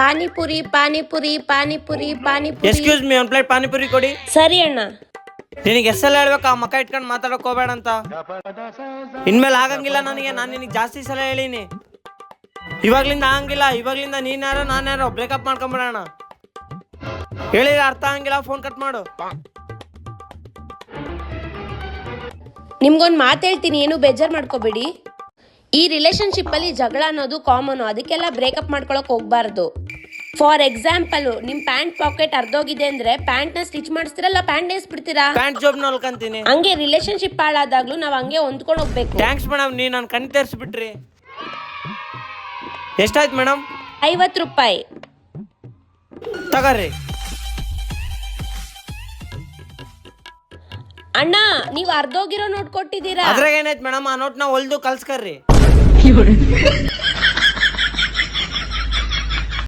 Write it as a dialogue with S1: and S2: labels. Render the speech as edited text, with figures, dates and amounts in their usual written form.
S1: Panipuri panipuri panipuri panipuri.
S2: Excuse me, ಒಂದು plate panipuri ಕೊಡಿ.
S1: ಸರಿ ಅಣ್ಣ.
S2: ನಿನಗೆ ಎಷ್ಟೆಲ್ಲ ಹೇಳ್ಬೇಕು ಆ ಮಕ್ಕ ಇಟ್ಕೊಂಡು ಮಾತಾಡಕ್ ಹೋಗ್ಬೇಡ ಅಂತ. ಇನ್ಮೇಲೆ ಆಗಂಗಿಲ್ಲ ನನಗೆ. ನಾನು ನಿನಗೆ ಜಾಸ್ತಿ ಸಲ ಹೇಳಿನಿ. ಇವಾಗ್ಲಿಂದ ಆಗಂಗಿಲ್ಲ. ಇವಾಗ್ಲಿಂದ ನೀನ್ ಯಾರೋ ನಾನು ಯಾರೋ ಬ್ರೇಕಪ್ ಮಾಡ್ಕೊಂಬಿಡೋಣ. ಹೇಳಿದ್ರೆ ಅರ್ಥ ಆಗಂಗಿಲ್ಲ. ಫೋನ್ ಕಟ್ ಮಾಡು.
S1: ನಿಮ್ಗೊಂದು ಮಾತು ಹೇಳ್ತೀನಿ, ಏನು ಬೇಜಾರು ಮಾಡ್ಕೋಬೇಡಿ. ಈ ರಿಲೇಶನ್ಶಿಪ್ಪಲ್ಲಿ ಜಗಳ ಅನ್ನೋದು ಕಾಮನು. ಅದಕ್ಕೆಲ್ಲ ಬ್ರೇಕಪ್ ಮಾಡ್ಕೊಳಕ್ ಹೋಗ್ಬಾರ್ದು. ಫಾರ್ ಎಕ್ಸಾಂಪಲ್, ನಿಮ್ ಪ್ಯಾಂಟ್ ಪಾಕೆಟ್ ಅರ್ಧೋಗಿದೆ ಅಂದ್ರೆ ಪ್ಯಾಂಟ್ ನ ಸ್ಟಿಚ್ ಮಾಡಿಸ್ತೀರಲ್ಲ, ಪ್ಯಾಂಟ್ ನೇಸ್ಬಿಡ್ತೀರಾ?
S2: ಪ್ಯಾಂಟ್ ಜಾಬ್ನ ಹೊಲ್ಕಂತೀನಿ.
S1: ಹಂಗೆ ರಿಲೇಶನ್ಶಿಪ್ ಹಾಳಾದಾಗ್ಲೂ ನಾವ್ ಹಂಗೆ ಹೊಂದ್ಕೊಂಡು ಹೋಗ್ಬೇಕು.
S2: ಥ್ಯಾಂಕ್ಸ್ ಮೇಡಮ್, ನೀ ನಾನು ಕಣ್ ತರಿಸ್ಬಿಟ್ರಿ. ಎಷ್ಟಾಯ್ತು ಮೇಡಮ್?
S1: 50 ರೂಪಾಯಿ
S2: ತಗೋರಿ.
S1: ಅಣ್ಣ, ನೀವ್ ಅರ್ಧೋಗಿರೋ ನೋಟ್ ಕೊಟ್ಟಿದ್ದೀರಾ.
S2: ಅದ್ರಾಗ ಏನಾಯ್ತು ಮೇಡಮ್? ಆ ನೋಟ್ನ ಹೊಲ್ದು ಕಲ್ಸ್ಕರ್ರಿ.